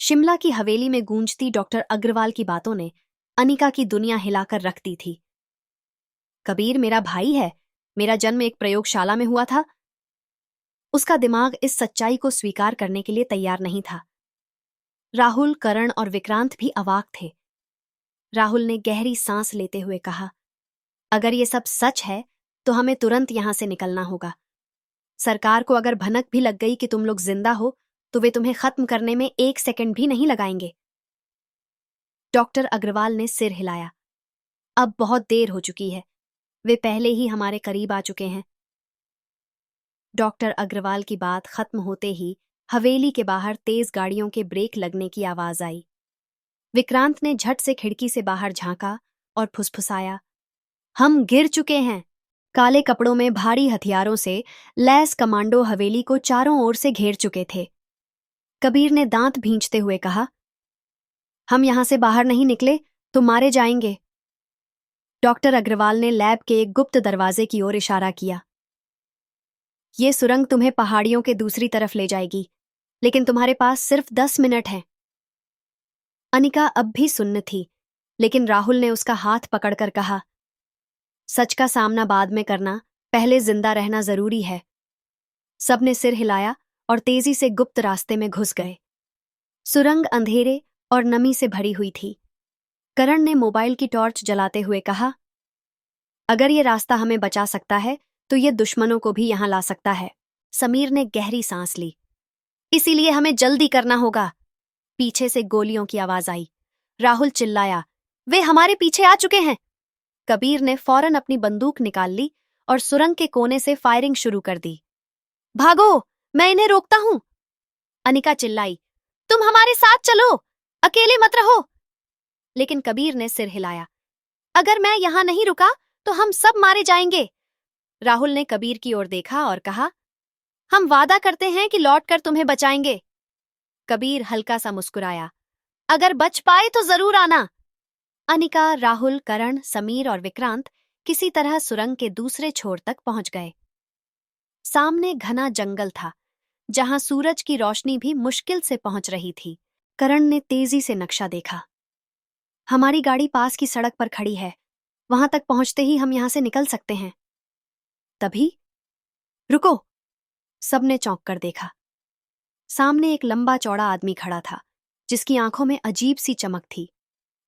शिमला की हवेली में गूंजती डॉक्टर अग्रवाल की बातों ने अनिका की दुनिया हिलाकर रख दी थी। कबीर मेरा भाई है। मेरा जन्म एक प्रयोगशाला में हुआ था। उसका दिमाग इस सच्चाई को स्वीकार करने के लिए तैयार नहीं था। राहुल, करण और विक्रांत भी अवाक थे। राहुल ने गहरी सांस लेते हुए कहा, अगर ये सब सच है तो हमें तुरंत यहां से निकलना होगा। सरकार को अगर भनक भी लग गई कि तुम लोग जिंदा हो तो वे तुम्हें खत्म करने में 1 सेकंड भी नहीं लगाएंगे। डॉक्टर अग्रवाल ने सिर हिलाया। अब बहुत देर हो चुकी है। वे पहले ही हमारे करीब आ चुके हैं। डॉक्टर अग्रवाल की बात खत्म होते ही हवेली के बाहर तेज गाड़ियों के ब्रेक लगने की आवाज आई। विक्रांत ने झट से खिड़की से बाहर झांका और फुसफुसाया, हम गिर चुके हैं। काले कपड़ों में भारी हथियारों से लैस कमांडो हवेली को चारों ओर से घेर चुके थे। कबीर ने दांत भींचते हुए कहा, हम यहां से बाहर नहीं निकले तो मारे जाएंगे। डॉक्टर अग्रवाल ने लैब के एक गुप्त दरवाजे की ओर इशारा किया। ये सुरंग तुम्हें पहाड़ियों के दूसरी तरफ ले जाएगी, लेकिन तुम्हारे पास सिर्फ 10 मिनट हैं। अनिका अब भी सुन्न थी, लेकिन राहुल ने उसका हाथ पकड़कर कहा, सच का सामना बाद में करना, पहले जिंदा रहना जरूरी है। सबने सिर हिलाया और तेजी से गुप्त रास्ते में घुस गए। सुरंग अंधेरे और नमी से भरी हुई थी। करण ने मोबाइल की टॉर्च जलाते हुए कहा, अगर ये रास्ता हमें बचा सकता है तो ये दुश्मनों को भी यहां ला सकता है। समीर ने गहरी सांस ली। इसीलिए हमें जल्दी करना होगा। पीछे से गोलियों की आवाज आई। राहुल चिल्लाया, वे हमारे पीछे आ चुके हैं। कबीर ने फौरन अपनी बंदूक निकाल ली और सुरंग के कोने से फायरिंग शुरू कर दी। भागो, मैं इन्हें रोकता हूं। अनिका चिल्लाई, तुम हमारे साथ चलो, अकेले मत रहो। लेकिन कबीर ने सिर हिलाया, अगर मैं यहां नहीं रुका तो हम सब मारे जाएंगे। राहुल ने कबीर की ओर देखा और कहा, हम वादा करते हैं कि लौटकर तुम्हें बचाएंगे। कबीर हल्का सा मुस्कुराया, अगर बच पाए तो जरूर आना। अनिका, राहुल, करण, समीर और विक्रांत किसी तरह सुरंग के दूसरे छोर तक पहुंच गए। सामने घना जंगल था, जहां सूरज की रोशनी भी मुश्किल से पहुंच रही थी। करण ने तेजी से नक्शा देखा। हमारी गाड़ी पास की सड़क पर खड़ी है। वहां तक पहुंचते ही हम यहां से निकल सकते हैं। तभी, रुको! सबने चौंक कर देखा। सामने एक लंबा चौड़ा आदमी खड़ा था, जिसकी आंखों में अजीब सी चमक थी।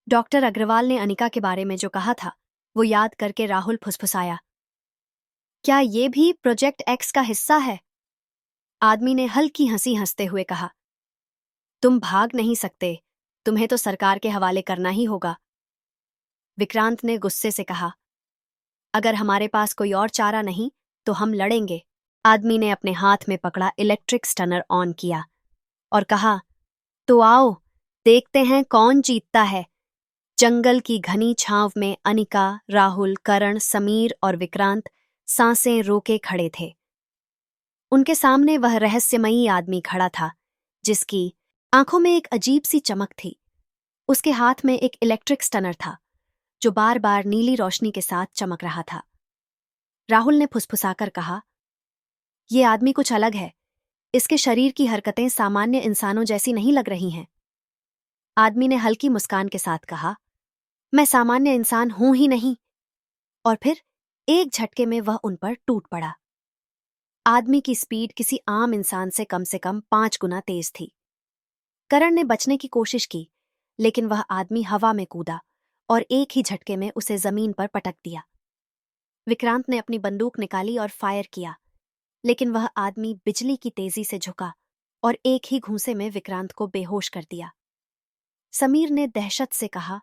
डॉक्टर अग्रवाल ने अनिका के बारे में जो कहा था, वो याद करके राहुल फुसफुसाया, क्या ये भी प्रोजेक्ट एक्स का हिस्सा है? आदमी ने हल्की हंसी हंसते हुए कहा, तुम भाग नहीं सकते, तुम्हें तो सरकार के हवाले करना ही होगा। विक्रांत ने गुस्से से कहा, अगर हमारे पास कोई और चारा नहीं तो हम लड़ेंगे। आदमी ने अपने हाथ में पकड़ा इलेक्ट्रिक स्टनर ऑन किया और कहा, तो आओ, देखते हैं कौन जीतता है। जंगल की घनी छांव में अनिका, राहुल, करण, समीर और विक्रांत सांसें रोके खड़े थे। उनके सामने वह रहस्यमयी आदमी खड़ा था, जिसकी आंखों में एक अजीब सी चमक थी। उसके हाथ में एक इलेक्ट्रिक स्टनर था, जो बार बार नीली रोशनी के साथ चमक रहा था। राहुल ने फुसफुसाकर कहा, यह आदमी कुछ अलग है। इसके शरीर की हरकतें सामान्य इंसानों जैसी नहीं लग रही हैं। आदमी ने हल्की मुस्कान के साथ कहा, मैं सामान्य इंसान हूं ही नहीं। और फिर एक झटके में वह उन पर टूट पड़ा। आदमी की स्पीड किसी आम इंसान से कम 5 गुना तेज थी। करण ने बचने की कोशिश की, लेकिन वह आदमी हवा में कूदा और एक ही झटके में उसे जमीन पर पटक दिया। विक्रांत ने अपनी बंदूक निकाली और फायर किया, लेकिन वह आदमी बिजली की तेजी से झुका और एक ही घूंसे में विक्रांत को बेहोश कर दिया। समीर ने दहशत से कहा,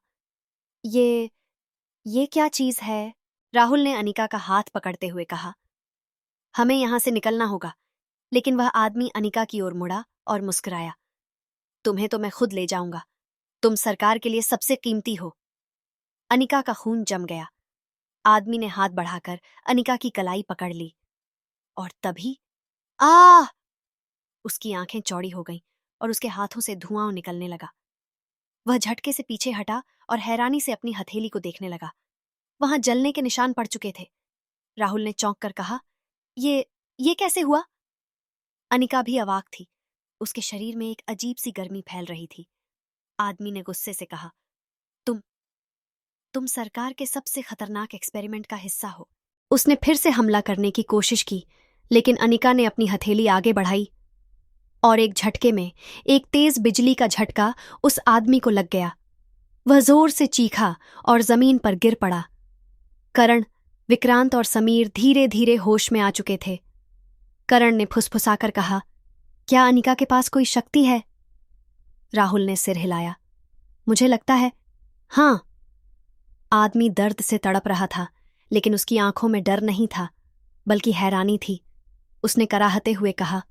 ये क्या चीज है? राहुल ने अनिका का हाथ पकड़ते हुए कहा, हमें यहां से निकलना होगा। लेकिन वह आदमी अनिका की ओर मुड़ा और मुस्कुराया, तुम्हें तो मैं खुद ले जाऊंगा। तुम सरकार के लिए सबसे कीमती हो। अनिका का खून जम गया। आदमी ने हाथ बढ़ाकर अनिका की कलाई पकड़ ली और तभी आ उसकी आंखें चौड़ी हो गईं और उसके हाथों से धुआं निकलने लगा। वह झटके से पीछे हटा और हैरानी से अपनी हथेली को देखने लगा। वहां जलने के निशान पड़ चुके थे। राहुल ने चौंक कर कहा, ये कैसे हुआ? अनिका भी अवाक थी। उसके शरीर में एक अजीब सी गर्मी फैल रही थी। आदमी ने गुस्से से कहा, तुम सरकार के सबसे खतरनाक एक्सपेरिमेंट का हिस्सा हो। उसने फिर से हमला करने की कोशिश की, लेकिन अनिका ने अपनी हथेली आगे बढ़ाई और एक झटके में एक तेज बिजली का झटका उस आदमी को लग गया। वह जोर से चीखा और जमीन पर गिर पड़ा। करण, विक्रांत और समीर धीरे धीरे होश में आ चुके थे। करण ने फुसफुसाकर कहा, क्या अनिका के पास कोई शक्ति है? राहुल ने सिर हिलाया। मुझे लगता है हाँ। आदमी दर्द से तड़प रहा था, लेकिन उसकी आंखों में डर नहीं था, बल्कि हैरानी थी। उसने कराहते हुए कहा,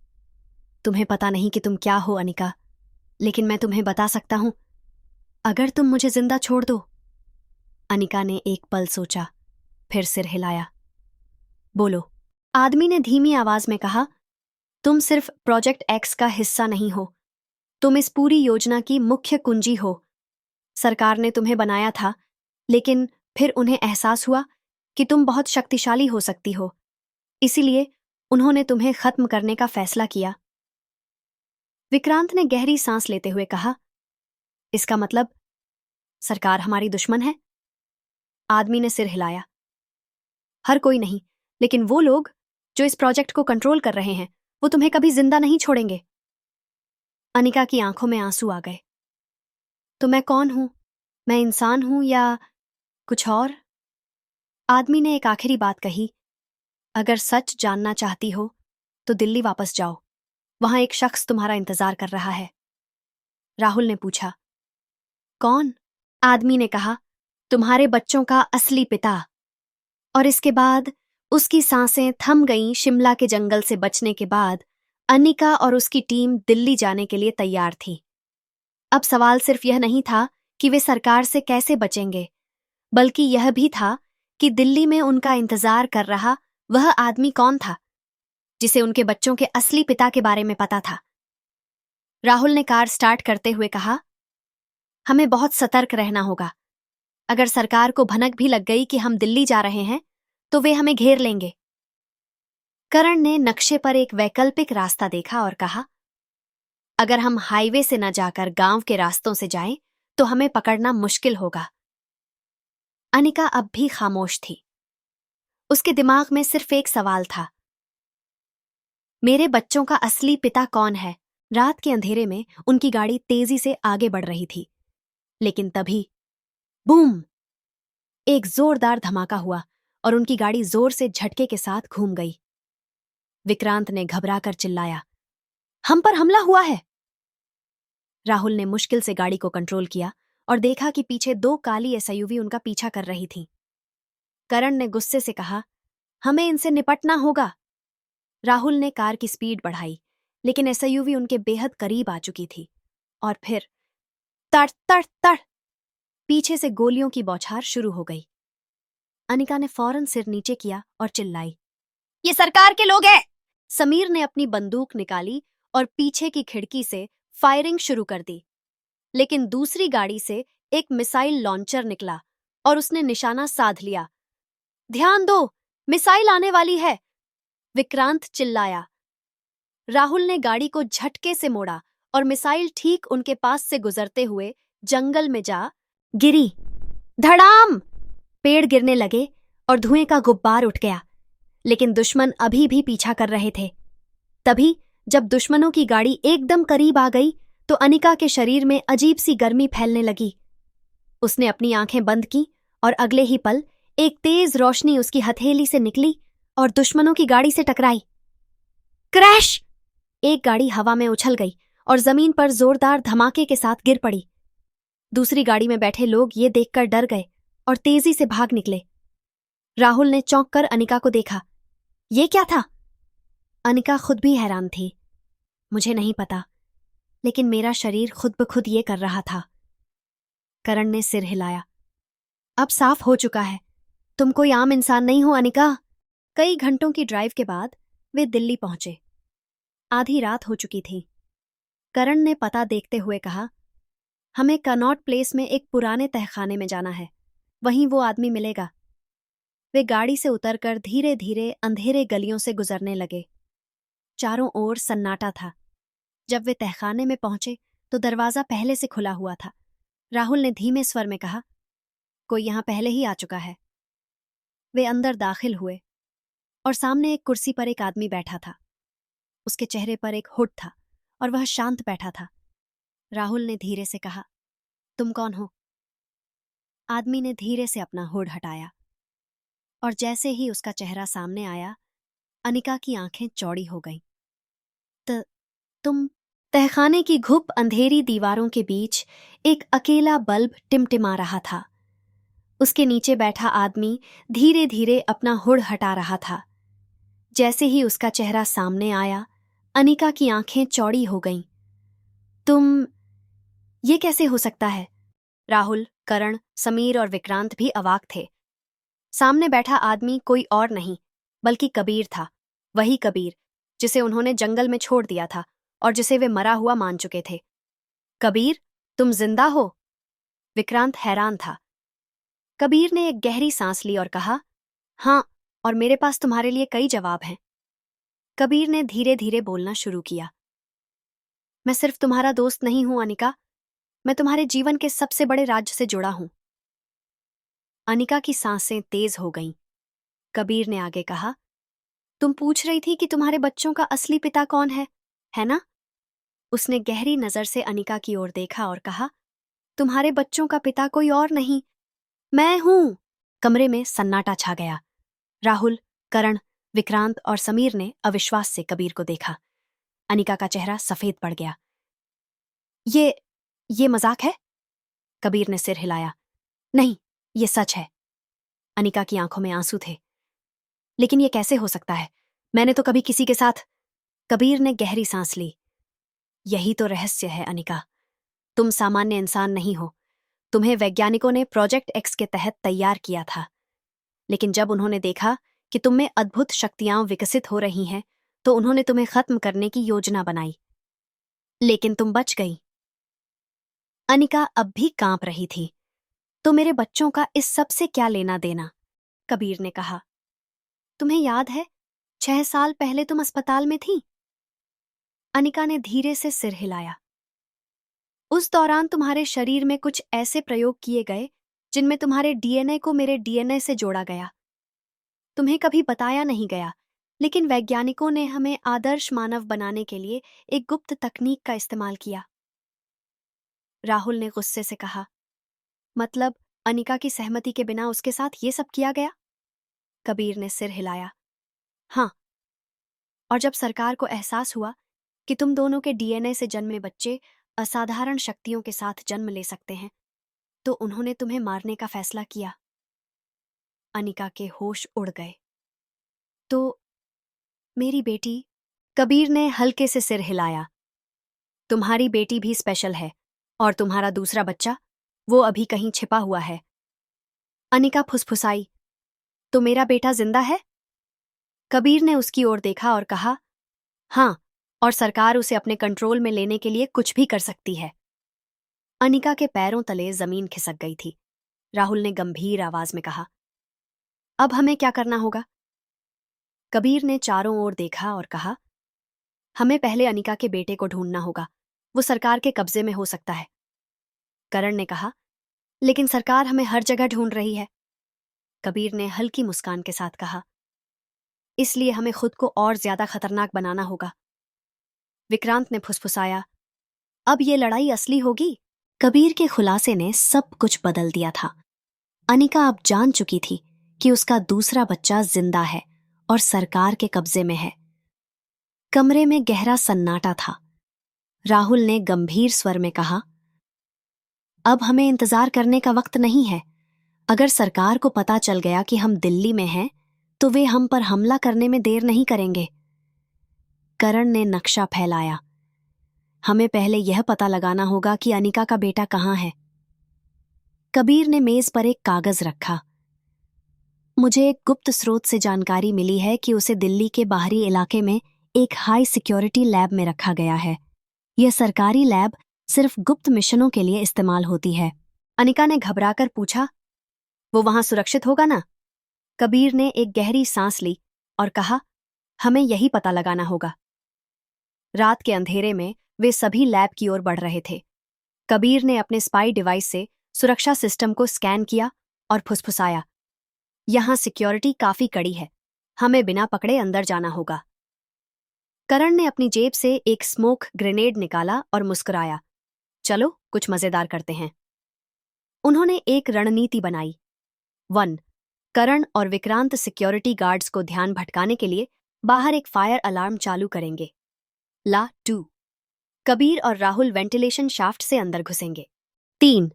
तुम्हें पता नहीं कि तुम क्या हो अनिका, लेकिन मैं तुम्हें बता सकता हूं, अगर तुम मुझे जिंदा छोड़ दो। अनिका ने एक पल सोचा, फिर सिर हिलाया। बोलो। आदमी ने धीमी आवाज में कहा, तुम सिर्फ प्रोजेक्ट एक्स का हिस्सा नहीं हो, तुम इस पूरी योजना की मुख्य कुंजी हो। सरकार ने तुम्हें बनाया था, लेकिन फिर उन्हें एहसास हुआ कि तुम बहुत शक्तिशाली हो सकती हो, इसीलिए उन्होंने तुम्हें खत्म करने का फैसला किया। विक्रांत ने गहरी सांस लेते हुए कहा, इसका मतलब सरकार हमारी दुश्मन है? आदमी ने सिर हिलाया। हर कोई नहीं, लेकिन वो लोग जो इस प्रोजेक्ट को कंट्रोल कर रहे हैं, वो तुम्हें कभी जिंदा नहीं छोड़ेंगे। अनिका की आंखों में आंसू आ गए। तो मैं कौन हूं? मैं इंसान हूं या कुछ और? आदमी ने एक आखिरी बात कही, अगर सच जानना चाहती हो तो दिल्ली वापस जाओ, वहां एक शख्स तुम्हारा इंतजार कर रहा है। राहुल ने पूछा, कौन? आदमी ने कहा, तुम्हारे बच्चों का असली पिता। और इसके बाद उसकी सांसें थम गईं। शिमला के जंगल से बचने के बाद अनिका और उसकी टीम दिल्ली जाने के लिए तैयार थी। अब सवाल सिर्फ यह नहीं था कि वे सरकार से कैसे बचेंगे, बल्कि यह भी था कि दिल्ली में उनका इंतजार कर रहा वह आदमी कौन था, जिसे उनके बच्चों के असली पिता के बारे में पता था। राहुल ने कार स्टार्ट करते हुए कहा, हमें बहुत सतर्क रहना होगा। अगर सरकार को भनक भी लग गई कि हम दिल्ली जा रहे हैं, तो वे हमें घेर लेंगे। करण ने नक्शे पर एक वैकल्पिक रास्ता देखा और कहा, अगर हम हाईवे से न जाकर गांव के रास्तों से जाएं, तो हमें पकड़ना मुश्किल होगा। अनिका अब भी खामोश थी। उसके दिमाग में सिर्फ एक सवाल था, मेरे बच्चों का असली पिता कौन है? रात के अंधेरे में उनकी गाड़ी तेजी से आगे बढ़ रही थी, लेकिन तभी बूम! एक जोरदार धमाका हुआ और उनकी गाड़ी जोर से झटके के साथ घूम गई। विक्रांत ने घबराकर चिल्लाया, हम पर हमला हुआ है। राहुल ने मुश्किल से गाड़ी को कंट्रोल किया और देखा कि पीछे 2 काली एसयूवी उनका पीछा कर रही थीं। करण ने गुस्से से कहा, हमें इनसे निपटना होगा। राहुल ने कार की स्पीड बढ़ाई, लेकिन एसयूवी उनके बेहद करीब आ चुकी थी। और फिर तड़ तड़ तड़ पीछे से गोलियों की बौछार शुरू हो गई। अनिका ने फौरन सिर नीचे किया और चिल्लाई, ये सरकार के लोग हैं। समीर ने अपनी बंदूक निकाली और पीछे की खिड़की से फायरिंग शुरू कर दी, लेकिन दूसरी गाड़ी से एक मिसाइल लॉन्चर निकला और उसने निशाना साध लिया। ध्यान दो, मिसाइल आने वाली है, विक्रांत चिल्लाया। राहुल ने गाड़ी को झटके से मोड़ा और मिसाइल ठीक उनके पास से गुजरते हुए जंगल में जा गिरी। धड़ाम! पेड़ गिरने लगे और धुएं का गुब्बार उठ गया, लेकिन दुश्मन अभी भी पीछा कर रहे थे। तभी जब दुश्मनों की गाड़ी एकदम करीब आ गई, तो अनिका के शरीर में अजीब सी गर्मी फैलने लगी। उसने अपनी आंखें बंद की और अगले ही पल एक तेज रोशनी उसकी हथेली से निकली और दुश्मनों की गाड़ी से टकराई। क्रैश! एक गाड़ी हवा में उछल गई और जमीन पर जोरदार धमाके के साथ गिर पड़ी। दूसरी गाड़ी में बैठे लोग ये देखकर डर गए और तेजी से भाग निकले। राहुल ने चौंक कर अनिका को देखा। ये क्या था? अनिका खुद भी हैरान थी। मुझे नहीं पता, लेकिन मेरा शरीर खुद ब खुद ये कर रहा था। करण ने सिर हिलाया। अब साफ हो चुका है, तुम कोई आम इंसान नहीं हो अनिका। कई घंटों की ड्राइव के बाद वे दिल्ली पहुंचे। आधी रात हो चुकी थी। करण ने पता देखते हुए कहा, हमें कनॉट प्लेस में एक पुराने तहखाने में जाना है, वहीं वो आदमी मिलेगा। वे गाड़ी से उतरकर धीरे धीरे अंधेरे गलियों से गुजरने लगे। चारों ओर सन्नाटा था, जब वे तहखाने में पहुंचे तो दरवाजा पहले से खुला हुआ था। राहुल ने धीमे स्वर में कहा, कोई यहां पहले ही आ चुका है। वे अंदर दाखिल हुए और सामने एक कुर्सी पर एक आदमी बैठा था। उसके चेहरे पर एक हुड था और वह शांत बैठा था। राहुल ने धीरे से कहा, तुम कौन हो? आदमी ने धीरे से अपना हुड हटाया और जैसे ही उसका चेहरा सामने आया, अनिका की आंखें चौड़ी हो गईं। तुम? तहखाने की घुप अंधेरी दीवारों के बीच एक अकेला बल्ब टिमटिमा रहा था। उसके नीचे बैठा आदमी धीरे धीरे अपना हुड हटा रहा था। जैसे ही उसका चेहरा सामने आया, अनिका की आंखें चौड़ी हो गईं। तुम? ये कैसे हो सकता है? राहुल, करण, समीर और विक्रांत भी अवाक थे। सामने बैठा आदमी कोई और नहीं बल्कि कबीर था। वही कबीर जिसे उन्होंने जंगल में छोड़ दिया था और जिसे वे मरा हुआ मान चुके थे। कबीर, तुम जिंदा हो? विक्रांत हैरान था। कबीर ने एक गहरी सांस ली और कहा, हाँ, और मेरे पास तुम्हारे लिए कई जवाब हैं। कबीर ने धीरे धीरे बोलना शुरू किया। मैं सिर्फ तुम्हारा दोस्त नहीं हूं अनिका, मैं तुम्हारे जीवन के सबसे बड़े राज्य से जुड़ा हूं। अनिका की सांसें तेज हो गईं। कबीर ने आगे कहा, तुम पूछ रही थी कि तुम्हारे बच्चों का असली पिता कौन है ना? उसने गहरी नजर से अनिका की ओर देखा और कहा, तुम्हारे बच्चों का पिता कोई और नहीं, मैं हूं। कमरे में सन्नाटा छा गया। राहुल, करण, विक्रांत और समीर ने अविश्वास से कबीर को देखा। अनिका का चेहरा सफेद पड़ गया। ये मजाक है? कबीर ने सिर हिलाया। नहीं, ये सच है। अनिका की आंखों में आंसू थे। लेकिन ये कैसे हो सकता है? मैंने तो कभी किसी के साथ। कबीर ने गहरी सांस ली। यही तो रहस्य है अनिका, तुम सामान्य इंसान नहीं हो। तुम्हें वैज्ञानिकों ने प्रोजेक्ट एक्स के तहत तैयार किया था, लेकिन जब उन्होंने देखा कि तुम में अद्भुत शक्तियां विकसित हो रही हैं, तो उन्होंने तुम्हें खत्म करने की योजना बनाई। लेकिन तुम बच गई। अनिका अब भी कांप रही थी। तो मेरे बच्चों का इस सब से क्या लेना देना? कबीर ने कहा। तुम्हें याद है 6 साल पहले तुम अस्पताल में थी? अनिका ने धीरे से सिर हिलाया। उस दौरान तुम्हारे शरीर में कुछ ऐसे प्रयोग किए गए जिनमें तुम्हारे डीएनए को मेरे डीएनए से जोड़ा गया। तुम्हें कभी बताया नहीं गया, लेकिन वैज्ञानिकों ने हमें आदर्श मानव बनाने के लिए एक गुप्त तकनीक का इस्तेमाल किया। राहुल ने गुस्से से कहा, मतलब अनिका की सहमति के बिना उसके साथ ये सब किया गया? कबीर ने सिर हिलाया। हाँ, और जब सरकार को एहसास हुआ कि तुम दोनों के डीएनए से जन्मे बच्चे असाधारण शक्तियों के साथ जन्म ले सकते हैं, तो उन्होंने तुम्हें मारने का फैसला किया। अनिका के होश उड़ गए। तो मेरी बेटी? कबीर ने हल्के से सिर हिलाया। तुम्हारी बेटी भी स्पेशल है, और तुम्हारा दूसरा बच्चा, वो अभी कहीं छिपा हुआ है। अनिका फुसफुसाई, तो मेरा बेटा जिंदा है? कबीर ने उसकी ओर देखा और कहा, हाँ, और सरकार उसे अपने कंट्रोल में लेने के लिए कुछ भी कर सकती है। अनिका के पैरों तले जमीन खिसक गई थी। राहुल ने गंभीर आवाज में कहा, अब हमें क्या करना होगा? कबीर ने चारों ओर देखा और कहा, हमें पहले अनिका के बेटे को ढूंढना होगा, वो सरकार के कब्जे में हो सकता है। करण ने कहा, लेकिन सरकार हमें हर जगह ढूंढ रही है। कबीर ने हल्की मुस्कान के साथ कहा, इसलिए हमें खुद को और ज्यादा खतरनाक बनाना होगा। विक्रांत ने फुसफुसाया, अब ये लड़ाई असली होगी। कबीर के खुलासे ने सब कुछ बदल दिया था। अनिका अब जान चुकी थी कि उसका दूसरा बच्चा जिंदा है और सरकार के कब्जे में है। कमरे में गहरा सन्नाटा था। राहुल ने गंभीर स्वर में कहा, अब हमें इंतजार करने का वक्त नहीं है। अगर सरकार को पता चल गया कि हम दिल्ली में हैं, तो वे हम पर हमला करने में देर नहीं करेंगे। करण ने नक्शा फैलाया, हमें पहले यह पता लगाना होगा कि अनिका का बेटा कहाँ है। कबीर ने मेज पर एक कागज रखा। मुझे एक गुप्त स्रोत से जानकारी मिली है कि उसे दिल्ली के बाहरी इलाके में एक हाई सिक्योरिटी लैब में रखा गया है। यह सरकारी लैब सिर्फ गुप्त मिशनों के लिए इस्तेमाल होती है। अनिका ने घबराकर पूछा, वो वहां सुरक्षित होगा ना? कबीर ने एक गहरी सांस ली और कहा, हमें यही पता लगाना होगा। रात के अंधेरे में वे सभी लैब की ओर बढ़ रहे थे। कबीर ने अपने स्पाई डिवाइस से सुरक्षा सिस्टम को स्कैन किया और फुसफुसाया, यहां सिक्योरिटी काफी कड़ी है, हमें बिना पकड़े अंदर जाना होगा। करण ने अपनी जेब से एक स्मोक ग्रेनेड निकाला और मुस्कुराया, चलो कुछ मजेदार करते हैं। उन्होंने एक रणनीति बनाई। 1. करण और विक्रांत सिक्योरिटी गार्ड्स को ध्यान भटकाने के लिए बाहर एक फायर अलार्म चालू करेंगे। 2. कबीर और राहुल वेंटिलेशन शाफ्ट से अंदर घुसेंगे। 3.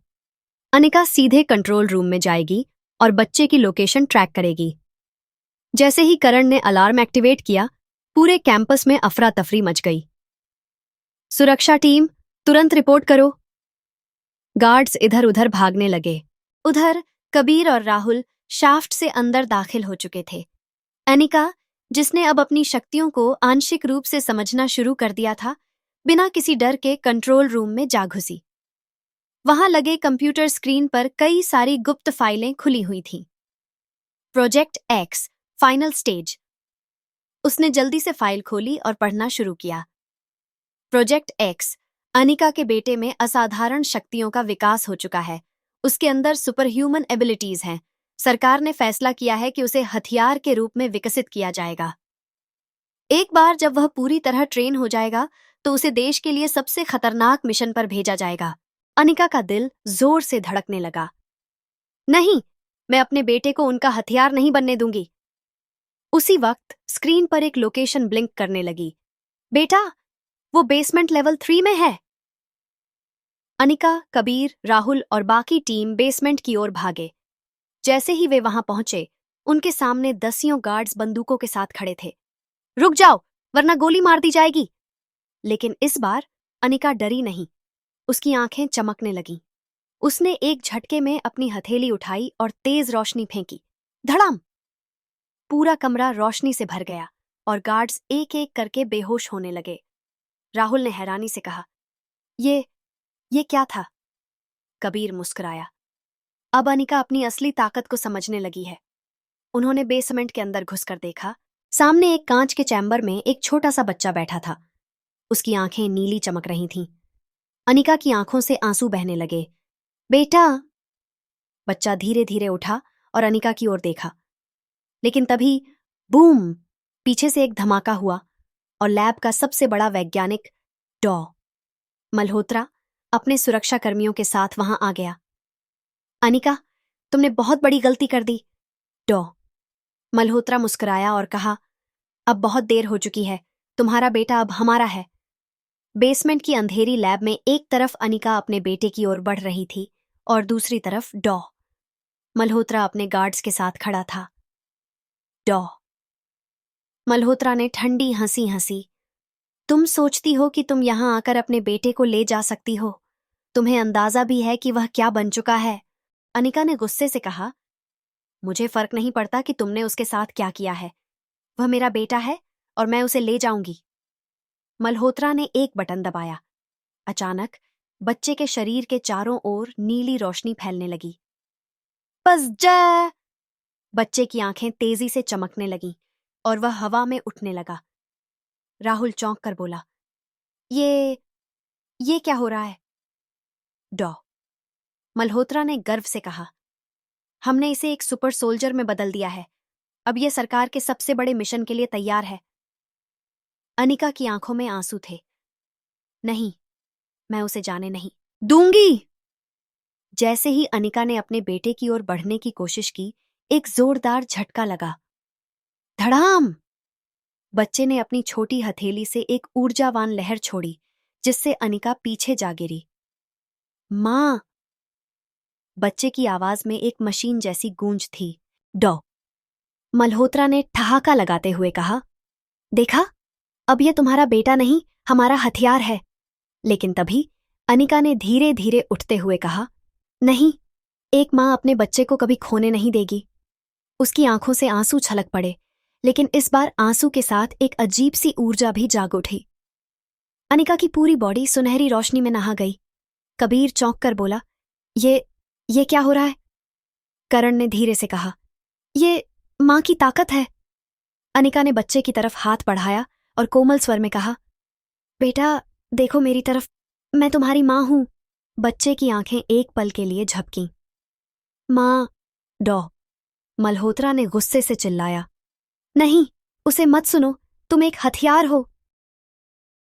अनिका सीधे कंट्रोल रूम में जाएगी और बच्चे की लोकेशन ट्रैक करेगी। जैसे ही करण ने अलार्म एक्टिवेट किया, पूरे कैंपस में अफरा तफरी मच गई। सुरक्षा टीम, तुरंत रिपोर्ट करो। गार्ड्स इधर उधर भागने लगे। उधर कबीर और राहुल शाफ्ट से अंदर दाखिल हो चुके थे। अनिका, जिसने अब अपनी शक्तियों को आंशिक रूप से समझना शुरू कर दिया था, बिना किसी डर के कंट्रोल रूम में जा घुसी। वहां लगे कंप्यूटर स्क्रीन पर कई सारी गुप्त फाइलें खुली हुई थीं। Project x, final stage. उसने जल्दी से फाइल खोली और पढ़ना शुरू किया। प्रोजेक्ट एक्स, अनिका के बेटे में असाधारण शक्तियों का विकास हो चुका है। उसके अंदर सुपरह्यूमन एबिलिटीज हैं। सरकार ने फैसला किया है कि उसे हथियार के रूप में विकसित किया जाएगा। एक बार जब वह पूरी तरह ट्रेन हो जाएगा तो उसे देश के लिए सबसे खतरनाक मिशन पर भेजा जाएगा। अनिका का दिल जोर से धड़कने लगा। नहीं, मैं अपने बेटे को उनका हथियार नहीं बनने दूंगी। उसी वक्त स्क्रीन पर एक लोकेशन ब्लिंक करने लगी। बेटा, वो बेसमेंट लेवल 3 में है। अनिका, कबीर, राहुल और बाकी टीम बेसमेंट की ओर भागे। जैसे ही वे वहां पहुंचे, उनके सामने दसियों गार्ड्स बंदूकों के साथ खड़े थे। रुक जाओ, वरना गोली मार दी जाएगी। लेकिन इस बार अनिका डरी नहीं। उसकी आंखें चमकने लगीं। उसने एक झटके में अपनी हथेली उठाई और तेज रोशनी फेंकी। धड़ाम! पूरा कमरा रोशनी से भर गया और गार्ड्स एक एक करके बेहोश होने लगे। राहुल ने हैरानी से कहा, ये क्या था? कबीर मुस्कुराया। अब अनिका अपनी असली ताकत को समझने लगी है। उन्होंने बेसमेंट के अंदर घुसकर देखा। सामने एक कांच के चैम्बर में एक छोटा सा बच्चा बैठा था। उसकी आंखें नीली चमक रही थीं। अनिका की आंखों से आंसू बहने लगे। बेटा! बच्चा धीरे धीरे उठा और अनिका की ओर देखा। लेकिन तभी बूम! पीछे से एक धमाका हुआ और लैब का सबसे बड़ा वैज्ञानिक डॉ मल्होत्रा अपने सुरक्षा कर्मियों के साथ वहां आ गया। अनिका, तुमने बहुत बड़ी गलती कर दी। डॉ मल्होत्रा मुस्कुराया और कहा, अब बहुत देर हो चुकी है। तुम्हारा बेटा अब हमारा है। बेसमेंट की अंधेरी लैब में एक तरफ अनिका अपने बेटे की ओर बढ़ रही थी और दूसरी तरफ डॉ मल्होत्रा अपने गार्ड्स के साथ खड़ा था। डॉ मल्होत्रा ने ठंडी हंसी हंसी। तुम सोचती हो कि तुम यहां आकर अपने बेटे को ले जा सकती हो? तुम्हें अंदाजा भी है कि वह क्या बन चुका है? अनिका ने गुस्से से कहा, मुझे फर्क नहीं पड़ता कि तुमने उसके साथ क्या किया है। वह मेरा बेटा है और मैं उसे ले जाऊंगी। मल्होत्रा ने एक बटन दबाया। अचानक बच्चे के शरीर के चारों ओर नीली रोशनी फैलने लगी। बस जा! बच्चे की आंखें तेजी से चमकने लगीं और वह हवा में उठने लगा। राहुल चौंक कर बोला, ये क्या हो रहा है? डॉ मल्होत्रा ने गर्व से कहा, हमने इसे एक सुपर सोल्जर में बदल दिया है। अब यह सरकार के सबसे बड़े मिशन के लिए तैयार है। अनिका की आंखों में आंसू थे। नहीं, मैं उसे जाने नहीं दूंगी। जैसे ही अनिका ने अपने बेटे की ओर बढ़ने की कोशिश की, एक जोरदार झटका लगा। धड़ाम! बच्चे ने अपनी छोटी हथेली से एक ऊर्जावान लहर छोड़ी, जिससे अनिका पीछे जा गिरी। मां! बच्चे की आवाज में एक मशीन जैसी गूंज थी। डॉ मल्होत्रा ने ठहाका लगाते हुए कहा, देखा, अब यह तुम्हारा बेटा नहीं, हमारा हथियार है। लेकिन तभी अनिका ने धीरे धीरे उठते हुए कहा, नहीं, एक मां अपने बच्चे को कभी खोने नहीं देगी। उसकी आंखों से आंसू छलक पड़े, लेकिन इस बार आंसू के साथ एक अजीब सी ऊर्जा भी जाग उठी। अनिका की पूरी बॉडी सुनहरी रोशनी में नहा गई। कबीर चौंक कर बोला, ये क्या हो रहा है? करण ने धीरे से कहा, ये मां की ताकत है। अनिका ने बच्चे की तरफ हाथ बढ़ाया और कोमल स्वर में कहा, बेटा, देखो मेरी तरफ, मैं तुम्हारी माँ हूं। बच्चे की आंखें एक पल के लिए झपकीं। माँ, डॉ मल्होत्रा ने गुस्से से चिल्लाया। नहीं, उसे मत सुनो, तुम एक हथियार हो।